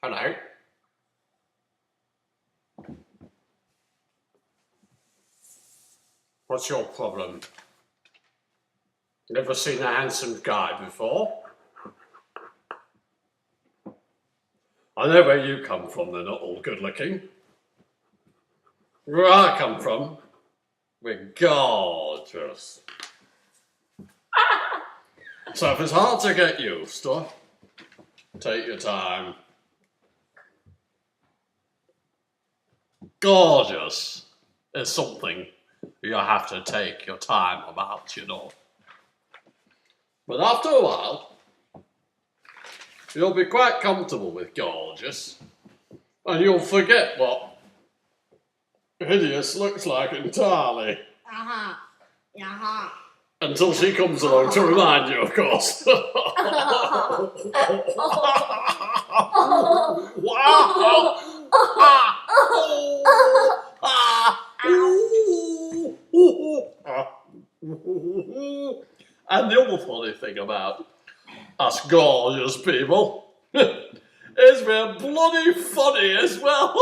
Hello. What's your problem? Never seen a handsome guy before? I know where you come from, they're not all good looking. Where I come from, we're gorgeous. So if it's hard to get used to, take your time. Gorgeous is something you have to take your time about, you know. But after a while, you'll be quite comfortable with gorgeous, and you'll forget what hideous looks like entirely. Until she comes along to remind you, of course. Wow! And the other funny thing about us gorgeous people is we're bloody funny as well.